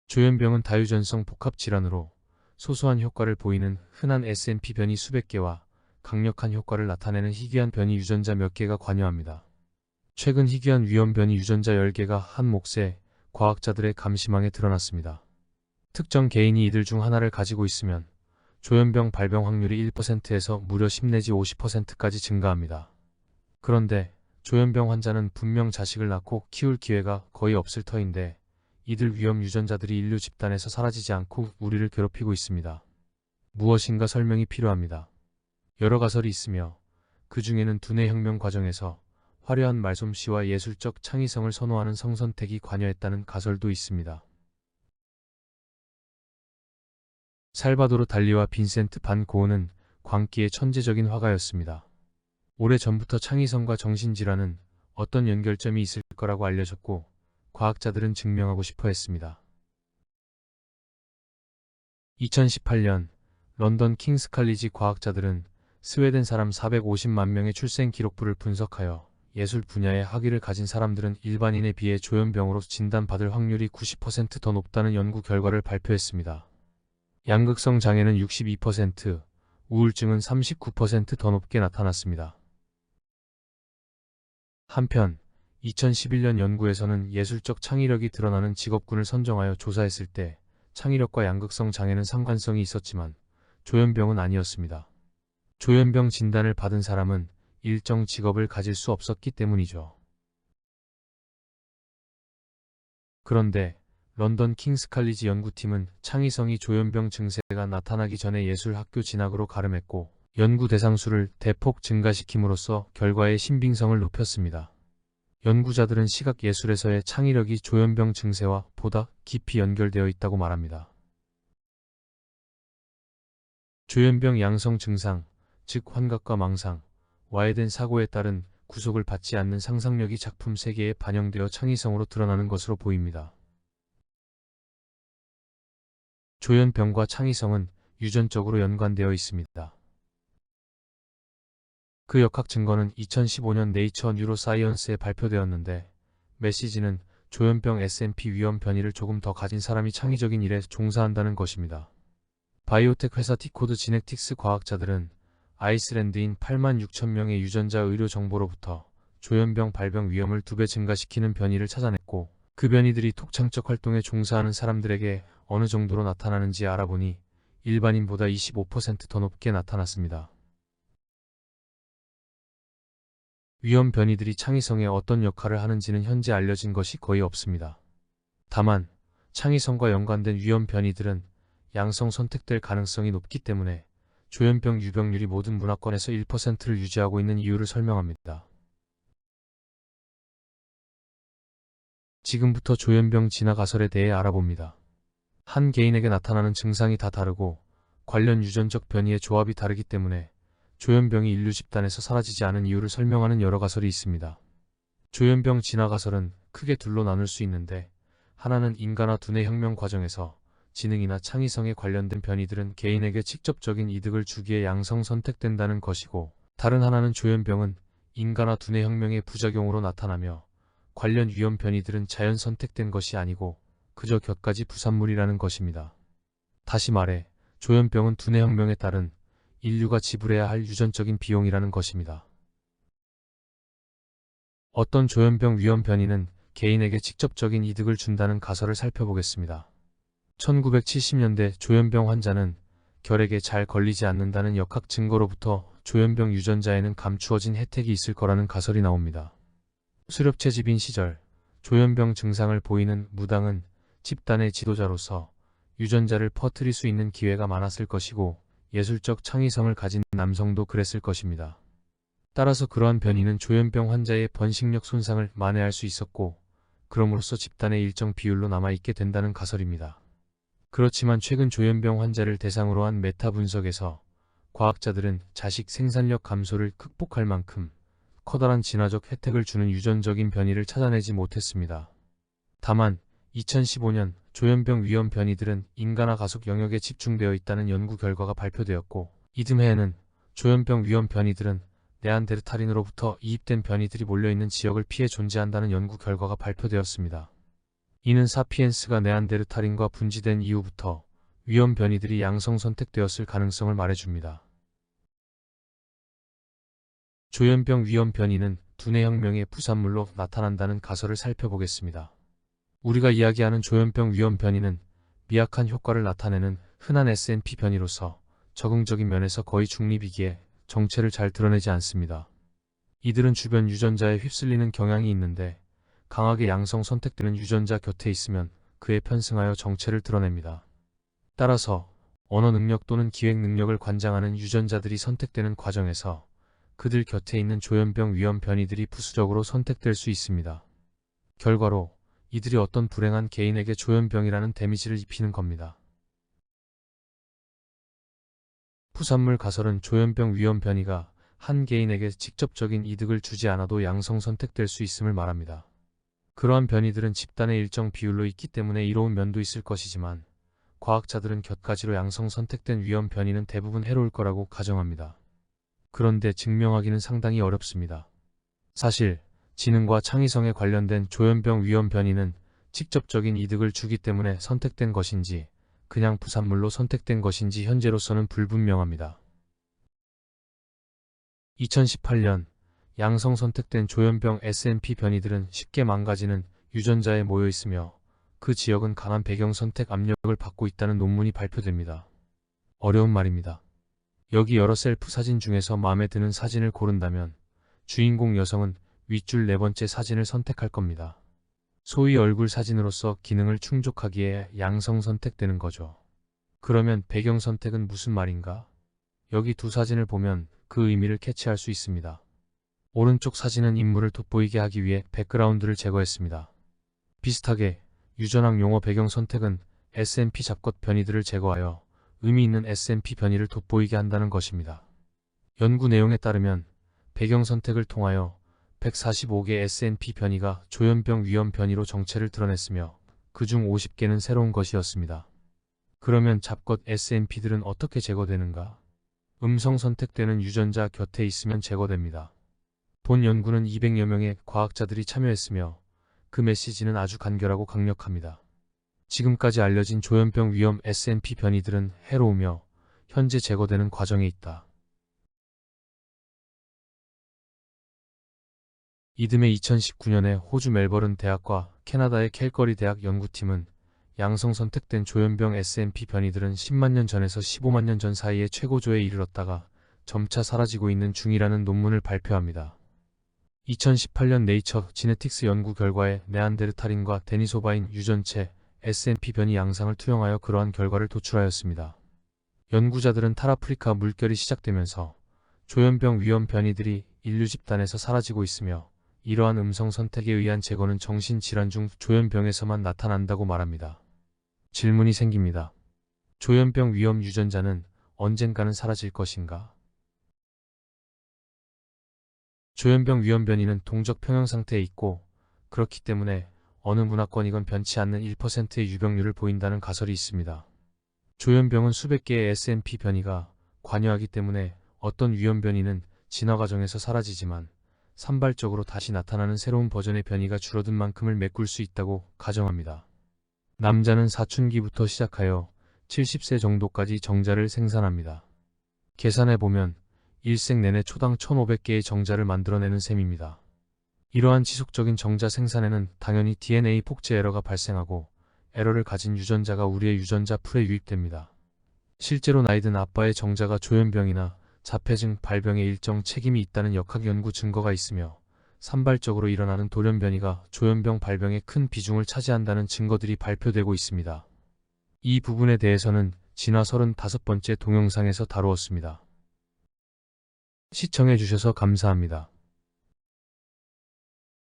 조현병은 다유전성 복합질환으로 소소한 효과를 보이는 흔한 SNP 변이 수백 개와 강력한 효과를 나타내는 희귀한 변이 유전자 몇 개가 관여합니다. 최근 희귀한 위험 변이 유전자 10개가 한 몫의 과학자들의 감시망에 드러났습니다. 특정 개인이 이들 중 하나를 가지고 있으면 조현병 발병 확률이 1%에서 무려 10 내지 50%까지 증가합니다. 그런데 조현병 환자는 분명 자식을 낳고 키울 기회가 거의 없을 터인데 이들 위험 유전자들이 인류 집단에서 사라지지 않고 우리를 괴롭히고 있습니다. 무엇인가 설명이 필요합니다. 여러 가설이 있으며 그 중에는 두뇌 혁명 과정에서 화려한 말솜씨와 예술적 창의성을 선호하는 성선택이 관여했다는 가설도 있습니다. 살바도르 달리와 빈센트 반 고흐는 광기의 천재적인 화가였습니다. 오래전부터 창의성과 정신질환은 어떤 연결점이 있을 거라고 알려졌고 과학자들은 증명하고 싶어 했습니다. 2018년 런던 킹스 칼리지 과학자들은 스웨덴 사람 450만 명의 출생 기록부를 분석하여 예술 분야의 학위를 가진 사람들은 일반인에 비해 조현병으로 진단받을 확률이 90% 더 높다는 연구 결과를 발표했습니다. 양극성 장애는 62%, 우울증은 39% 더 높게 나타났습니다. 한편 2011년 연구에서는 예술적 창의력이 드러나는 직업군을 선정하여 조사했을 때 창의력과 양극성 장애는 상관성이 있었지만 조현병은 아니었습니다. 조현병 진단을 받은 사람은 일정 직업을 가질 수 없었기 때문이죠. 그런데 런던 킹스 칼리지 연구팀은 창의성이 조현병 증세가 나타나기 전에 예술학교 진학으로 가름했고 연구 대상 수를 대폭 증가시킴으로써 결과의 신빙성을 높였습니다. 연구자들은 시각예술에서의 창의력이 조현병 증세와 보다 깊이 연결되어 있다고 말합니다. 조현병 양성 증상, 즉 환각과 망상, 와해된 사고에 따른 구속을 받지 않는 상상력이 작품 세계에 반영되어 창의성으로 드러나는 것으로 보입니다. 조현병과 창의성은 유전적으로 연관되어 있습니다. 그 역학 증거는 2015년 네이처 뉴로사이언스에 발표되었는데 메시지는 조현병 SNP 위험 변이를 조금 더 가진 사람이 창의적인 일에 종사한다는 것입니다. 바이오텍 회사 티코드 지네틱스 과학자들은 아이슬란드인 8만 6천 명의 유전자 의료 정보로부터 조현병 발병 위험을 2배 증가시키는 변이를 찾아냈고 그 변이들이 톡창적 활동에 종사하는 사람들에게 어느 정도로 나타나는지 알아보니 일반인보다 25% 더 높게 나타났습니다. 위험 변이들이 창의성에 어떤 역할을 하는지는 현재 알려진 것이 거의 없습니다. 다만 창의성과 연관된 위험 변이들은 양성 선택될 가능성이 높기 때문에 조현병 유병률이 모든 문화권에서 1%를 유지하고 있는 이유를 설명합니다. 지금부터 조현병 진화 가설에 대해 알아봅니다. 한 개인에게 나타나는 증상이 다 다르고 관련 유전적 변이의 조합이 다르기 때문에 조현병이 인류 집단에서 사라지지 않은 이유를 설명하는 여러 가설이 있습니다. 조현병 진화 가설은 크게 둘로 나눌 수 있는데 하나는 인간화 두뇌 혁명 과정에서 지능이나 창의성에 관련된 변이들은 개인에게 직접적인 이득을 주기에 양성 선택된다는 것이고 다른 하나는 조현병은 인간화 두뇌 혁명의 부작용으로 나타나며 관련 위험 변이들은 자연 선택된 것이 아니고 그저 곁가지 부산물이라는 것입니다. 다시 말해 조현병은 두뇌 혁명에 따른 인류가 지불해야 할 유전적인 비용이라는 것입니다. 어떤 조현병 위험 변이는 개인에게 직접적인 이득을 준다는 가설을 살펴보겠습니다. 1970년대 조현병 환자는 결핵에 잘 걸리지 않는다는 역학 증거로부터 조현병 유전자에는 감추어진 혜택이 있을 거라는 가설이 나옵니다. 수렵채집인 시절 조현병 증상을 보이는 무당은 집단의 지도자로서 유전자를 퍼뜨릴 수 있는 기회가 많았을 것이고 예술적 창의성을 가진 남성도 그랬을 것입니다. 따라서 그러한 변이는 조현병 환자의 번식력 손상을 만회할 수 있었고 그럼으로써 집단의 일정 비율로 남아있게 된다는 가설입니다. 그렇지만 최근 조현병 환자를 대상으로 한 메타 분석에서 과학자들은 자식 생산력 감소를 극복할 만큼 커다란 진화적 혜택을 주는 유전적인 변이를 찾아내지 못했습니다. 다만 2015년 조현병 위험 변이들은 인간화 가속 영역에 집중되어 있다는 연구 결과가 발표되었고 이듬해에는 조현병 위험 변이들은 네안데르탈인으로부터 이입된 변이들이 몰려있는 지역을 피해 존재한다는 연구 결과가 발표되었습니다. 이는 사피엔스가 네안데르탈인과 분지된 이후부터 위험 변이들이 양성 선택되었을 가능성을 말해줍니다. 조현병 위험 변이는 두뇌 혁명의 부산물로 나타난다는 가설을 살펴보겠습니다. 우리가 이야기하는 조현병 위험 변이는 미약한 효과를 나타내는 흔한 SNP 변이로서 적응적인 면에서 거의 중립이기에 정체를 잘 드러내지 않습니다. 이들은 주변 유전자에 휩쓸리는 경향이 있는데 강하게 양성 선택되는 유전자 곁에 있으면 그에 편승하여 정체를 드러냅니다. 따라서 언어 능력 또는 기획 능력을 관장하는 유전자들이 선택되는 과정에서 그들 곁에 있는 조현병 위험 변이들이 부수적으로 선택될 수 있습니다. 결과로 이들이 어떤 불행한 개인에게 조현병이라는 데미지를 입히는 겁니다. 부산물 가설은 조현병 위험 변이가 한 개인에게 직접적인 이득을 주지 않아도 양성 선택될 수 있음을 말합니다. 그러한 변이들은 집단의 일정 비율로 있기 때문에 이로운 면도 있을 것이지만 과학자들은 곁가지로 양성 선택된 위험 변이는 대부분 해로울 거라고 가정합니다. 그런데 증명하기는 상당히 어렵습니다. 사실 지능과 창의성에 관련된 조현병 위험 변이는 직접적인 이득을 주기 때문에 선택된 것인지 그냥 부산물로 선택된 것인지 현재로서는 불분명합니다. 2018년 양성 선택된 조현병 SNP 변이들은 쉽게 망가지는 유전자에 모여 있으며 그 지역은 강한 배경 선택 압력을 받고 있다는 논문이 발표됩니다. 어려운 말입니다. 여기 여러 셀프 사진 중에서 마음에 드는 사진을 고른다면 주인공 여성은 윗줄 네 번째 사진을 선택할 겁니다. 소위 얼굴 사진으로서 기능을 충족하기에 양성 선택되는 거죠. 그러면 배경 선택은 무슨 말인가? 여기 두 사진을 보면 그 의미를 캐치할 수 있습니다. 오른쪽 사진은 인물을 돋보이게 하기 위해 백그라운드를 제거했습니다. 비슷하게 유전학 용어 배경 선택은 SNP 잡것 변이들을 제거하여 의미 있는 SNP 변이를 돋보이게 한다는 것입니다. 연구 내용에 따르면 배경 선택을 통하여 145개 SNP 변이가 조현병 위험 변이로 정체를 드러냈으며 그중 50개는 새로운 것이었습니다. 그러면 잡것 SNP들은 어떻게 제거되는가? 음성 선택되는 유전자 곁에 있으면 제거됩니다. 본 연구는 200여 명의 과학자들이 참여했으며 그 메시지는 아주 간결하고 강력합니다. 지금까지 알려진 조현병 위험 SNP 변이들은 해로우며 현재 제거되는 과정에 있다. 이듬해 2019년에 호주 멜버른 대학과 캐나다의 캘거리 대학 연구팀은 양성 선택된 조현병 SNP 변이들은 10만 년 전에서 15만 년 전 사이에 최고조에 이르렀다가 점차 사라지고 있는 중이라는 논문을 발표합니다. 2018년 네이처 지네틱스 연구 결과에 네안데르탈인과 데니소바인 유전체 SNP 변이 양상을 투영하여 그러한 결과를 도출하였습니다. 연구자들은 탈아프리카 물결이 시작되면서 조현병 위험 변이들이 인류 집단에서 사라지고 있으며 이러한 음성 선택에 의한 제거는 정신질환 중 조현병에서만 나타난다고 말합니다. 질문이 생깁니다. 조현병 위험 유전자는 언젠가는 사라질 것인가? 조현병 위험 변이는 동적 평형 상태에 있고 그렇기 때문에 어느 문화권이건 변치 않는 1%의 유병률을 보인다는 가설이 있습니다. 조현병은 수백 개의 SNP 변이가 관여하기 때문에 어떤 위험 변이는 진화 과정에서 사라지지만 산발적으로 다시 나타나는 새로운 버전의 변이가 줄어든 만큼을 메꿀 수 있다고 가정합니다. 남자는 사춘기부터 시작하여 70세 정도까지 정자를 생산합니다. 계산해보면 일생 내내 초당 1500개의 정자를 만들어내는 셈입니다. 이러한 지속적인 정자 생산에는 당연히 DNA 복제 에러가 발생하고 에러를 가진 유전자가 우리의 유전자 풀에 유입됩니다. 실제로 나이든 아빠의 정자가 조현병이나 자폐증 발병에 일정 책임이 있다는 역학 연구 증거가 있으며 산발적으로 일어나는 돌연변이가 조현병 발병에 큰 비중을 차지한다는 증거들이 발표되고 있습니다. 이 부분에 대해서는 진화 35번째 동영상에서 다루었습니다. 시청해주셔서 감사합니다.